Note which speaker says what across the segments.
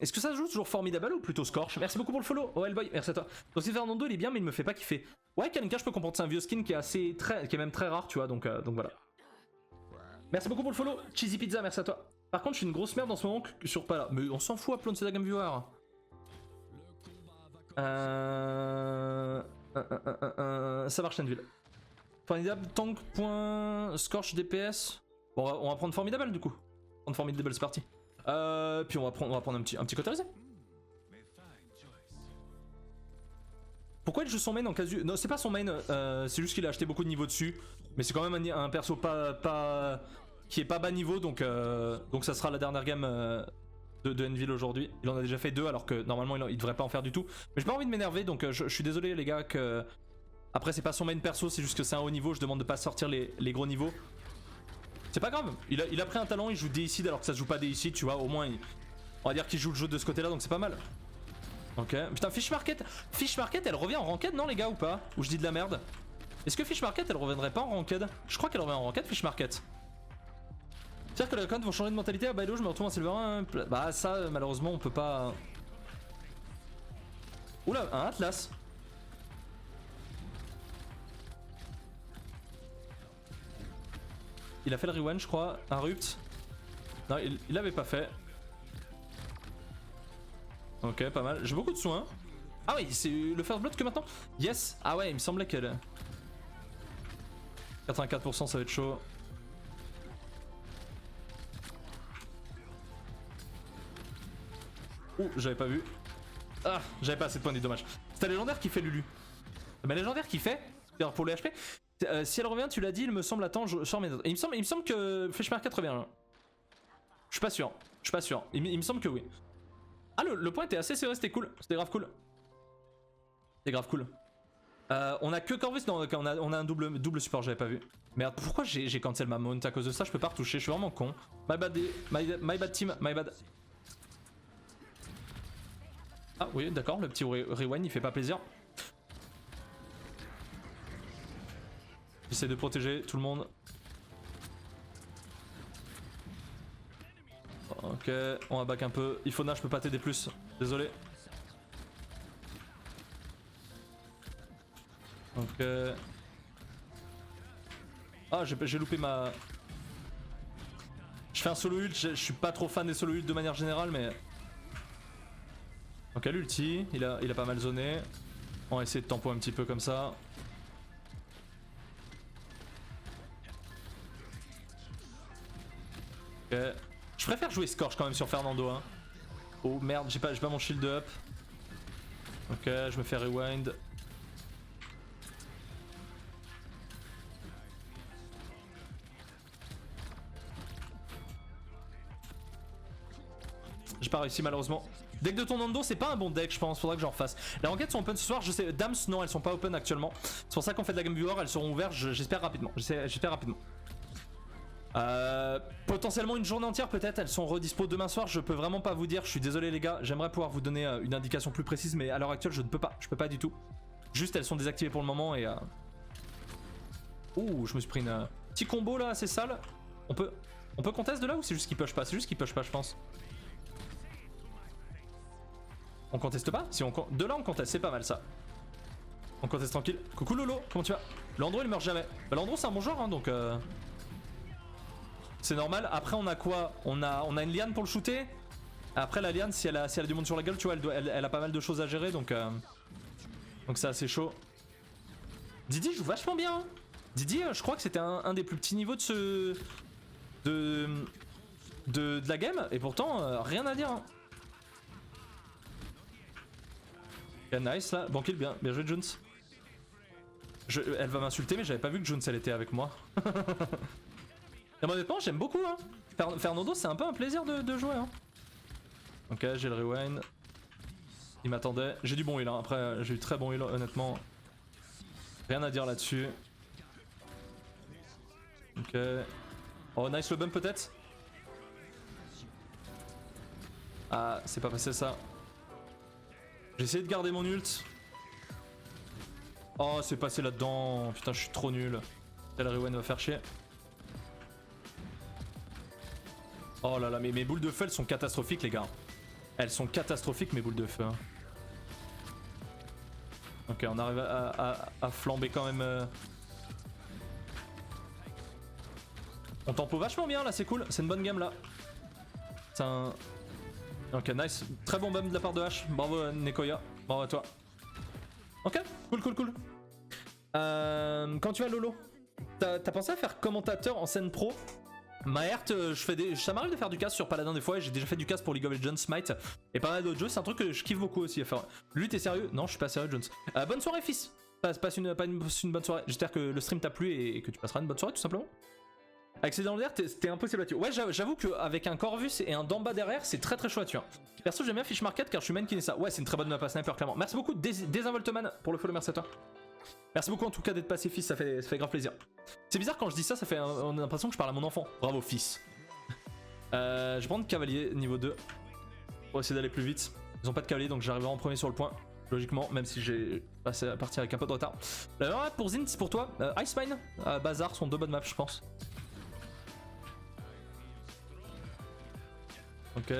Speaker 1: Est-ce que ça se joue toujours Formidable ou plutôt Scorch? Merci beaucoup pour le follow. Oh Hellboy, merci à toi. Donc si Fernando il est bien mais il me fait pas kiffer. Ouais Kalinka je peux comprendre, c'est un vieux skin qui est même très rare tu vois donc voilà. Merci beaucoup pour le follow. Cheesy Pizza, merci à toi. Par contre je suis une grosse merde en ce moment sur pas là. Mais on s'en fout Aplon, c'est la Game Viewer. Ça marche Shenville. Formidable, tank, point, Scorch, DPS. Bon on va prendre Formidable du coup. Prendre Formidable c'est parti. Puis on va prendre un petit coterisé. Pourquoi il joue son main en casu? Non, c'est pas son main, c'est juste qu'il a acheté beaucoup de niveaux dessus. Mais c'est quand même un perso qui est pas bas niveau, donc ça sera la dernière game de Envil aujourd'hui. Il en a déjà fait 2 alors que normalement il devrait pas en faire du tout. Mais j'ai pas envie de m'énerver, donc je suis désolé les gars que... Après c'est pas son main perso, c'est juste que c'est un haut niveau, je demande de pas sortir les gros niveaux. C'est pas grave, il a pris un talent, il joue Deicide alors que ça se joue pas Deicide, tu vois, au moins on va dire qu'il joue le jeu de ce côté là donc c'est pas mal. Ok, putain Fish Market elle revient en ranked non les gars ou pas? Ou je dis de la merde? Est-ce que Fish Market elle reviendrait pas en ranked? Je crois qu'elle revient en ranked Fish Market. C'est-à-dire que les ranked vont changer de mentalité à Baido, je me retrouve en Silver 1. Bah ça malheureusement on peut pas... Oula, un Atlas. Il a fait le rewind je crois, un rupt. Non il l'avait pas fait. Ok pas mal, j'ai beaucoup de soins. Ah oui c'est le first blood que maintenant. Yes. Ah ouais il me semblait qu'elle... 84% ça va être chaud. Ouh j'avais pas vu. Ah j'avais pas assez de points de dommage. C'est un légendaire qui fait Lulu. Mais légendaire qui fait pour le HP. Si elle revient, tu l'as dit, il me semble. Attends, je sors mes notes. Il me semble que Fish Market revient. Hein. Je suis pas sûr. Je suis pas sûr. Il me semble que oui. Ah, le point était assez serré, c'était cool. C'était grave cool. C'était grave cool. On a que Corvus. Non, on a un double support, j'avais pas vu. Merde, pourquoi j'ai cancel ma mount à cause de ça? Je peux pas retoucher, je suis vraiment con. My bad team, my bad. Ah oui, d'accord, le petit rewind il fait pas plaisir. J'essaie de protéger tout le monde. Ok, on va back un peu. Ifona, je peux pas t'aider plus. Désolé. Ok. Ah, j'ai loupé ma... Je fais un solo ult, je suis pas trop fan des solo ult de manière générale, mais... Ok, l'ulti, il a pas mal zoné. On va essayer de tempo un petit peu comme ça. Ok. Je préfère jouer Scorch quand même sur Fernando. Hein. Oh merde, j'ai pas mon shield up. Ok, je me fais rewind. J'ai pas réussi malheureusement. Deck de ton Nando c'est pas un bon deck je pense, faudra que j'en refasse. Les enquêtes sont open ce soir, je sais. Dams non elles sont pas open actuellement. C'est pour ça qu'on fait de la Game Viewer, elles seront ouvertes j'espère rapidement. J'espère rapidement. Potentiellement une journée entière peut-être, elles sont redispo demain soir, je peux vraiment pas vous dire, je suis désolé les gars, j'aimerais pouvoir vous donner une indication plus précise mais à l'heure actuelle je peux pas du tout. Juste elles sont désactivées pour le moment et... Ouh, je me suis pris un petit combo là assez sale. On peut contest de là ou c'est juste qu'il push pas? C'est juste qu'il push pas je pense. On conteste pas? Si on de là on conteste, c'est pas mal ça. On conteste tranquille. Coucou Lolo, comment tu vas? Landro il meurt jamais. Bah Landro c'est un bon joueur hein donc... C'est normal. Après on a quoi? On a une liane pour le shooter. Après la liane si elle a du monde sur la gueule tu vois elle a pas mal de choses à gérer donc c'est assez chaud. Didi joue vachement bien hein. Didi je crois que c'était un des plus petits niveaux de la game et pourtant rien à dire hein. Yeah, nice là, bon kill, bien joué Jones. Elle va m'insulter mais j'avais pas vu que Jones elle était avec moi. Et honnêtement j'aime beaucoup hein. Fernando c'est un peu un plaisir de jouer hein. Ok j'ai le rewind. Il m'attendait, j'ai du bon heal hein. Après j'ai eu très bon heal honnêtement. Rien à dire là-dessus. Ok. Oh nice le bump peut-être. Ah c'est pas passé ça. J'ai essayé de garder mon ult. Oh c'est passé là-dedans. Putain je suis trop nul. Le rewind va faire chier. Oh là là mais mes boules de feu elles sont catastrophiques les gars. Elles sont catastrophiques mes boules de feu. Hein. Ok, on arrive à flamber quand même. On tempo vachement bien là, c'est cool. C'est une bonne game là. C'est un... Ok, nice. Très bon bump de la part de H. Bravo Nekoya. Bravo à toi. Ok, cool. Quand tu vas Lolo, t'as pensé à faire commentateur en scène pro? Maert, ça m'arrive de faire du cast sur Paladin des fois, et j'ai déjà fait du cast pour League of Legends, Smite, et pas mal d'autres jeux, c'est un truc que je kiffe beaucoup aussi à faire. Lui, t'es sérieux? Non, je suis pas sérieux, Jones. Bonne soirée, fils. Passe une bonne soirée. J'espère que le stream t'a plu et que tu passeras une bonne soirée, tout simplement. Accéder dans l'air, c'était impossible à tuer. Ouais, j'avoue qu'avec un Corvus et un Damba derrière, c'est très chaud à tuer. Perso, j'aime bien Fish Market car je suis main Kinessa. Ouais, c'est une très bonne map à sniper, clairement. Merci beaucoup, Désinvolteman, pour le follow, merci à toi. Merci beaucoup en tout cas d'être passé, fils, ça fait grave plaisir. C'est bizarre quand je dis ça, on a l'impression que je parle à mon enfant. Bravo, fils. Je vais prendre cavalier niveau 2 pour essayer d'aller plus vite. Ils ont pas de cavalier donc j'arriverai en premier sur le point. Logiquement, même si j'ai passé à partir avec un peu de retard. La map pour Zin, c'est pour toi. Icemine, Bazar sont 2 bonnes maps, je pense. Ok.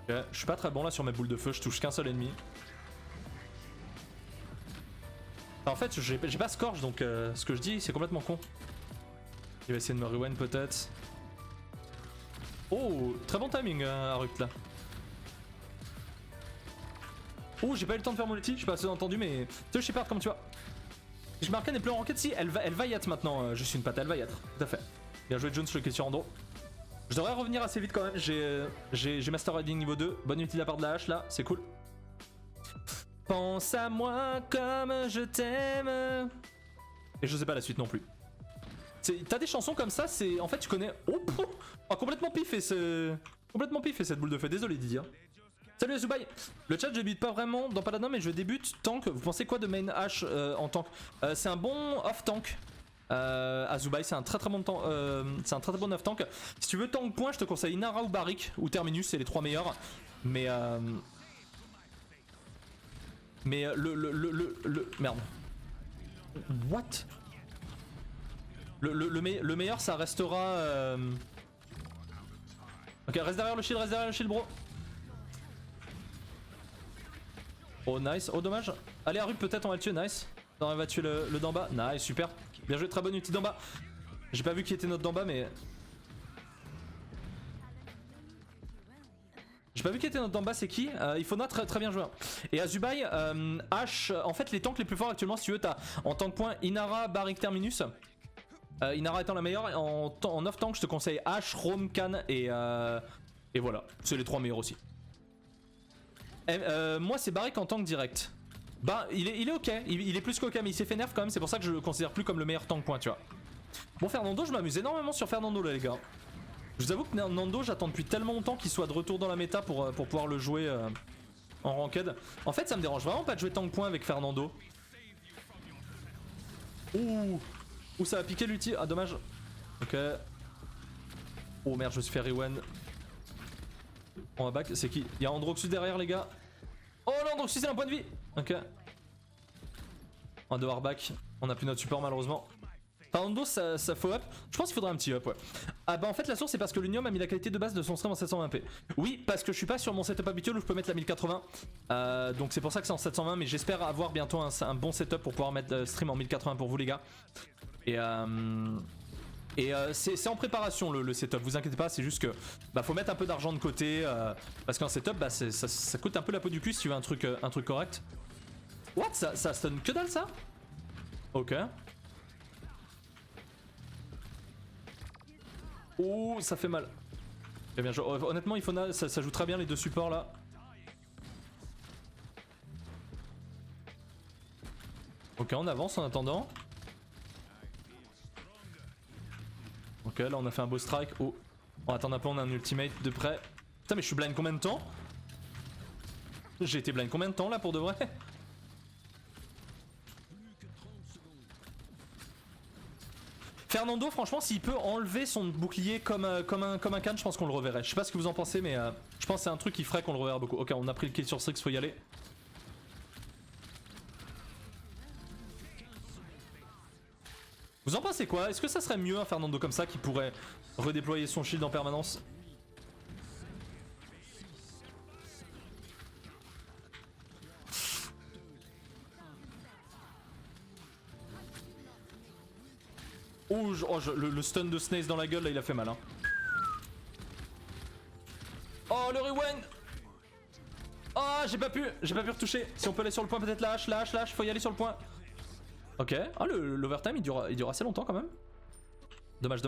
Speaker 1: Je suis pas très bon là sur mes boules de feu, je touche qu'un seul ennemi. En fait, j'ai pas Scorch donc ce que je dis c'est complètement con. Il va essayer de me rewind peut-être. Oh, très bon timing Arupt là. Oh, j'ai pas eu le temps de faire mon ulti, je sais pas si vous avez entendu, mais. Tu sais, Shepard, comment tu vas? Je marque n'est plus en ranked, si, elle va y être maintenant. Je suis une patte, elle va y être, tout à fait. Bien joué, Jones, le question rando. Je devrais revenir assez vite quand même, j'ai Master Riding niveau 2. Bonne ulti de la part de la hache là, c'est cool. Pense à moi comme je t'aime. Et je sais pas la suite non plus. T'as des chansons comme ça, c'est. En fait, tu connais. Oh, complètement piffé cette boule de feu. Désolé Didier. Salut Azubai. Le chat, je débute pas vraiment dans Paladin, mais je débute tank. Vous pensez quoi de main H en tank? C'est un bon off tank. Azubai, c'est un très bon temps. C'est un très bon off tank. Si tu veux tank point, je te conseille Inara ou Barik ou Terminus, c'est les 3 meilleurs. Mais merde. What? Le meilleur ça restera Ok, reste derrière le shield bro. Oh nice, oh dommage. Allez Arup, peut-être on va le tuer, nice. On va tuer le d'en bas, nice, super. Bien joué, très bonne ulti d'en bas. J'ai pas vu qui était notre d'en bas mais... J'ai pas vu qui était notre d'en bas, c'est qui? Il faut noter très bien joué. Et Azubai, H, en fait les tanks les plus forts actuellement si tu veux t'as en tank point Inara, Barik, Terminus. Inara étant la meilleure, en off tank je te conseille H, Rome, Khan et voilà, c'est les 3 meilleurs aussi. Moi c'est Barik en tank direct. Bah il est ok, il est plus qu'ok mais il s'est fait nerf quand même, c'est pour ça que je le considère plus comme le meilleur tank point tu vois. Bon Fernando, je m'amuse énormément sur Fernando là les gars. Je vous avoue que Nando j'attends depuis tellement longtemps qu'il soit de retour dans la méta pour pouvoir le jouer en ranked. En fait ça me dérange vraiment pas de jouer tank point avec Fernando. Ouh, ça va piquer l'ulti, ah dommage. Ok. Oh merde, je me suis fait rewind. On va back, c'est qui? Il y a Androxus derrière les gars. Oh non, Androxus c'est un point de vie. Ok. On va devoir back, on a plus notre support malheureusement. Fernando ça faut up. Je pense qu'il faudrait un petit up ouais. Ah bah en fait la source c'est parce que l'Unium a mis la qualité de base de son stream en 720p. Oui parce que je suis pas sur mon setup habituel où je peux mettre la 1080. Donc c'est pour ça que c'est en 720 mais j'espère avoir bientôt un bon setup pour pouvoir mettre stream en 1080 pour vous les gars. Et c'est en préparation le setup, vous inquiétez pas, c'est juste que bah, faut mettre un peu d'argent de côté parce qu'un setup bah, ça coûte un peu la peau du cul si tu veux un truc correct. What, ça stun que dalle ça? Ok. Oh ça fait mal. Très bien joué. Honnêtement Ifona ça joue très bien les deux supports là. Ok on avance en attendant. Ok là on a fait un beau strike. Oh on attend un peu, on a un ultimate de près. Putain mais je suis blind combien de temps? J'ai été blind combien de temps là pour de vrai? Fernando franchement s'il peut enlever son bouclier comme un Khan je pense qu'on le reverrait. Je sais pas ce que vous en pensez mais je pense que c'est un truc qui ferait qu'on le reverrait beaucoup. Ok on a pris le kill sur Strix, faut y aller. Vous en pensez quoi? Est-ce que ça serait mieux un Fernando comme ça qui pourrait redéployer son shield en permanence? Oh, le stun de Snace dans la gueule là il a fait mal hein. Oh le rewind. Oh j'ai pas pu retoucher. Si on peut aller sur le point peut-être la hache, faut y aller sur le point. Ok, ah l'overtime il dure assez longtemps quand même. Dommage.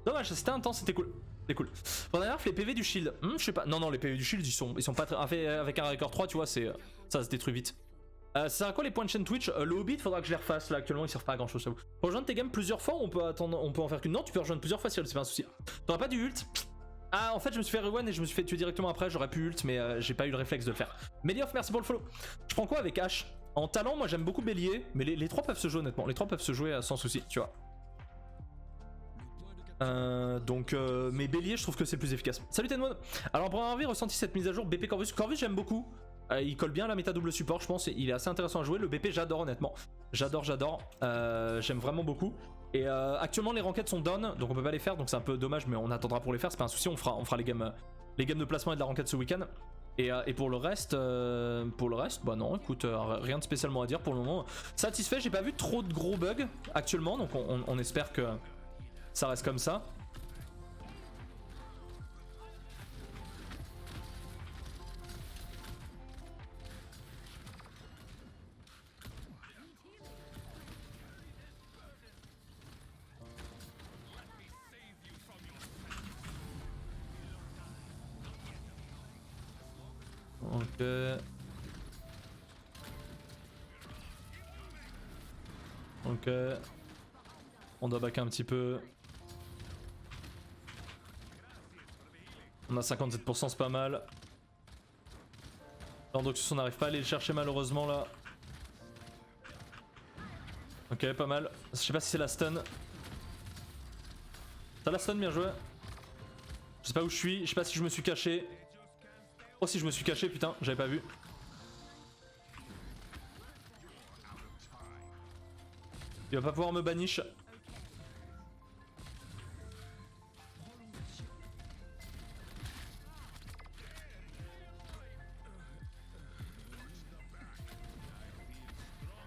Speaker 1: Dommage, c'était intense, c'était cool. C'est cool. Faudrait voir les PV du shield. Je sais pas. Non, les PV du shield ils sont pas très. Avec un record 3, tu vois, ça se détruit vite. Ça sert à quoi les points de chaîne Twitch? Le Hobbit, faudra que je les refasse là. Actuellement, ils servent pas à grand chose, j'avoue. Pour rejoindre tes games plusieurs fois, on peut en faire qu'une. Non, tu peux rejoindre plusieurs fois si c'est pas un souci. T'auras pas du ult? Ah, en fait, je me suis fait rewind et je me suis fait tuer directement après. J'aurais pu ult, mais j'ai pas eu le réflexe de le faire. Melioff, merci pour le follow. Je prends quoi avec H? En talent, moi j'aime beaucoup Bélier, mais les trois peuvent se jouer honnêtement. Les trois peuvent se jouer sans souci, tu vois. Mais Bélier je trouve que c'est plus efficace. Salut Tenmon. Alors pour avoir envie ressenti cette mise à jour BP Corvus. Corvus j'aime beaucoup. Il colle bien à la méta double support je pense. Il est assez intéressant à jouer. Le BP j'adore honnêtement. J'adore. J'aime vraiment beaucoup. Et actuellement les rankeds sont down donc on peut pas les faire. Donc c'est un peu dommage mais on attendra pour les faire. C'est pas un souci, on fera les games de placement et de la ranked ce week-end. Et pour le reste, bah non, écoute, rien de spécialement à dire pour le moment. Satisfait, j'ai pas vu trop de gros bugs actuellement, donc on espère que ça reste comme ça. Ok. Ok. On doit backer un petit peu. On a 57%, c'est pas mal. L'Endoxus, on n'arrive pas à aller le chercher malheureusement là. Ok, pas mal. Je sais pas si c'est la stun. T'as la stun, bien joué. Je sais pas où je suis, je sais pas si je me suis caché. Oh si je me suis caché, putain, j'avais pas vu. Il va pas pouvoir me banish.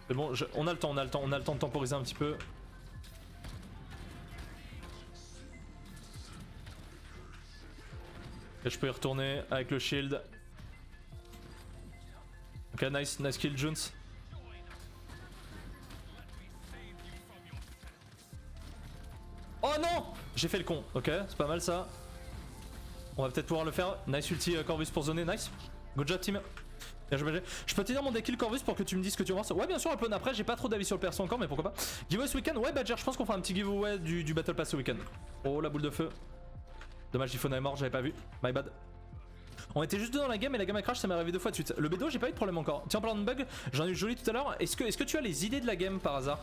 Speaker 1: C'est bon, on a le temps de temporiser un petit peu. Et je peux y retourner avec le shield. Ok, nice kill Junes. Oh non! J'ai fait le con, ok, c'est pas mal ça. On va peut-être pouvoir le faire. Nice ulti Corvus pour zoner, nice. Good job team. Bien joué. Je peux te dire mon deck kill Corvus pour que tu me dises ce que tu penses. Ouais bien sûr Alpone, après j'ai pas trop d'avis sur le perso encore mais pourquoi pas. Giveaway ce week-end, ouais Badger, je pense qu'on fera un petit giveaway du Battle Pass ce week-end. Oh la boule de feu. Dommage Ifona est mort, j'avais pas vu. My bad. On était juste deux dans la game et la game a crash, ça m'est arrivé 2 fois de suite. Le Bédo, j'ai pas eu de problème encore. Tiens, en parlant de bug, j'en ai eu joli tout à l'heure. Est-ce que tu as les idées de la game par hasard?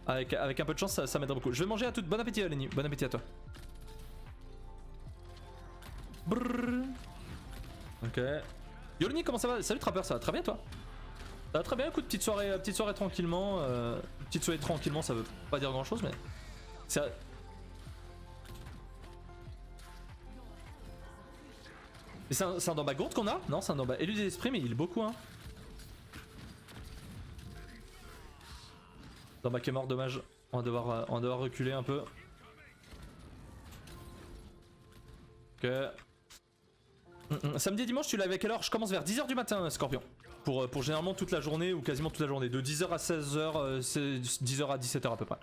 Speaker 1: Avec un peu de chance, ça m'aiderait beaucoup. Je vais manger à toutes. Bon appétit, Lenny. Bon appétit à toi. Brrr. Ok. Yo Lenny, comment ça va? Salut Trapper, ça va très bien toi? Ça va très bien, écoute, petite soirée tranquillement. Petite soirée tranquillement, ça veut pas dire grand chose, mais. Mais c'est un Damba gourde qu'on a? Non, c'est un Damba élu des esprits, mais il est beaucoup, hein. Damba qui est mort, dommage. On va devoir reculer un peu. Ok. Samedi et dimanche, tu l'avais à quelle heure? Je commence vers 10h du matin, Scorpion. Pour généralement toute la journée ou quasiment toute la journée. De 10h à 16h, c'est 10h à 17h à peu près.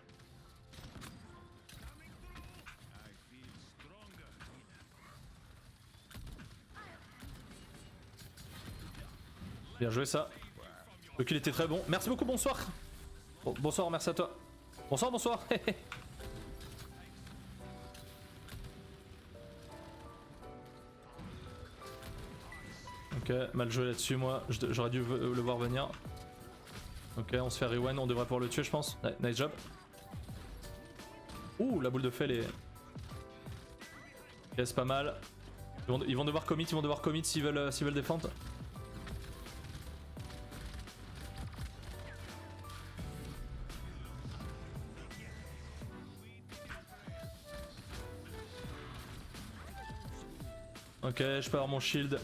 Speaker 1: Bien joué ça. Le kill était très bon. Merci beaucoup, bonsoir. Bon, bonsoir, merci à toi. Bonsoir. Ok, mal joué là-dessus moi. J'aurais dû le voir venir. Ok, on se fait rewind, on devrait pouvoir le tuer je pense. Nice job. Ouh, la boule de feu elle est... Ok, c'est pas mal. Ils vont devoir commit s'ils veulent défendre. Ok, je peux avoir mon shield.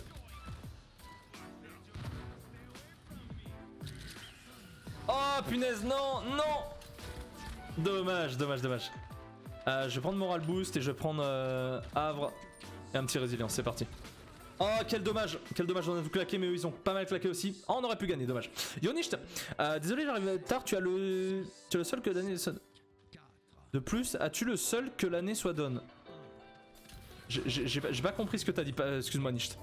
Speaker 1: Oh punaise, non. Dommage, dommage, dommage. Je vais prendre Moral Boost et je vais prendre Havre et un petit Résilience, c'est parti. Oh quel dommage, on a tout claqué mais eux ils ont pas mal claqué aussi. Oh on aurait pu gagner, dommage. Yonicht, désolé j'arrive tard, tu as le seul que l'année soit... De plus, as-tu le seul que l'année soit donne? J'ai pas compris ce que t'as dit, excuse-moi Nicht.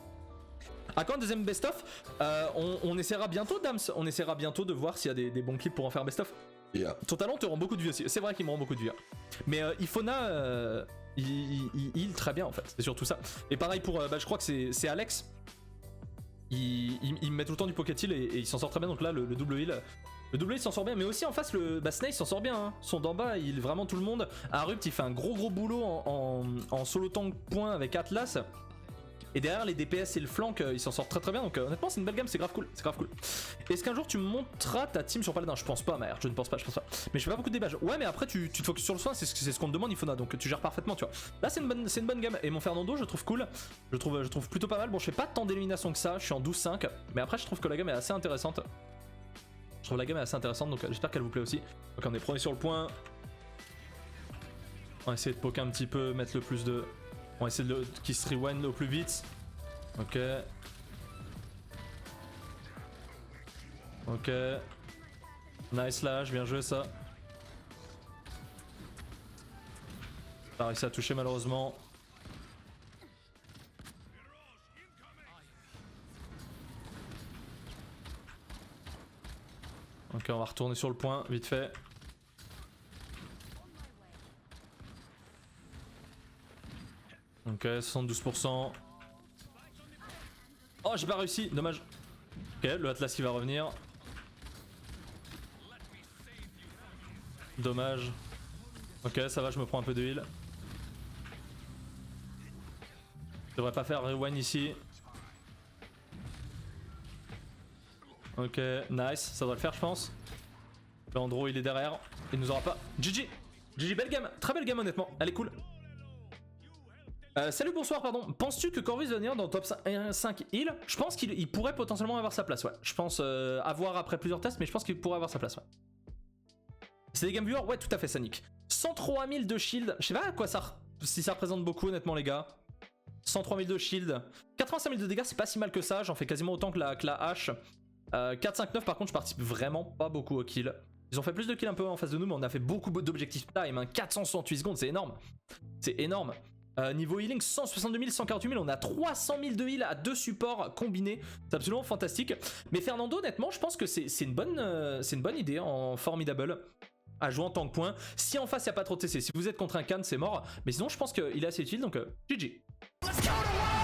Speaker 1: À quand un deuxième best-of? On essaiera bientôt Dams, on essaiera bientôt de voir s'il y a des bons clips pour en faire un best-of. Yeah. Ton talent te rend beaucoup de vie aussi, c'est vrai qu'il me rend beaucoup de vie. Mais Ifona, il heal très bien en fait, c'est surtout ça. Et pareil pour, je crois que c'est Alex. Il me met tout le temps du pocket heal et il s'en sort très bien, donc là le double heal... Le double heal s'en sort bien, mais aussi en face Snake s'en sort bien, hein. Son d'en bas, il vraiment tout le monde. Arupt il fait un gros boulot en solo tank point avec Atlas. Et derrière les DPS et le flank, il s'en sort très bien, donc honnêtement c'est une belle gamme, c'est grave cool, Est-ce qu'un jour tu monteras ta team sur Paladin? Je pense pas, Maher, je ne pense pas. Mais je fais pas beaucoup de débats. Ouais, mais après tu te focuses sur le soin, c'est ce qu'on te demande, Ifona, donc tu gères parfaitement, tu vois. Là c'est une bonne gamme, et mon Fernando je trouve cool, je trouve plutôt pas mal. Bon, je fais pas tant d'élimination que ça, je suis en 12-5, mais après je trouve que la gamme est assez intéressante. Donc j'espère qu'elle vous plaît aussi. Donc on est premier sur le point. On va essayer de poker un petit peu, mettre le plus de... On va essayer de qu'il se rewind au plus vite. Ok. Ok. Nice slash, bien joué ça. Pas réussi à toucher malheureusement. Ok, on va retourner sur le point, vite fait. Ok, 72%. Oh, j'ai pas réussi, dommage. Ok, le Atlas qui va revenir. Dommage. Ok, ça va, je me prends un peu de heal. Je devrais pas faire rewind ici. Ok, nice, ça doit le faire je pense. Leandro il est derrière, il nous aura pas. GG, belle gamme, très belle gamme honnêtement, elle est cool. Salut, bonsoir, pardon. Penses-tu que Corvus va venir dans le top 5 heal? Je pense qu'il pourrait potentiellement avoir sa place, ouais. Je pense avoir après plusieurs tests, mais je pense qu'il pourrait avoir sa place, ouais. C'est des game viewers? Ouais, tout à fait, Sonic. 103 000 de shield, je sais pas à quoi ça... Si ça représente beaucoup honnêtement les gars. 103 000 de shield. 85 000 de dégâts, c'est pas si mal que ça, j'en fais quasiment autant que la hache. 4, 5, 9 par contre je participe vraiment pas beaucoup au kill. Ils ont fait plus de kills un peu en face de nous mais on a fait beaucoup d'objectifs time, hein. 468 secondes, c'est énorme. C'est énorme. Niveau healing 162 000, 148 000, on a 300 000 de heal à 2 supports combinés. C'est absolument fantastique. Mais Fernando honnêtement je pense que c'est une bonne idée en formidable à jouer en tant que point. Si en face il n'y a pas trop de TC, si vous êtes contre un Khan c'est mort. Mais sinon je pense qu'il est assez utile donc GG. Let's go to war!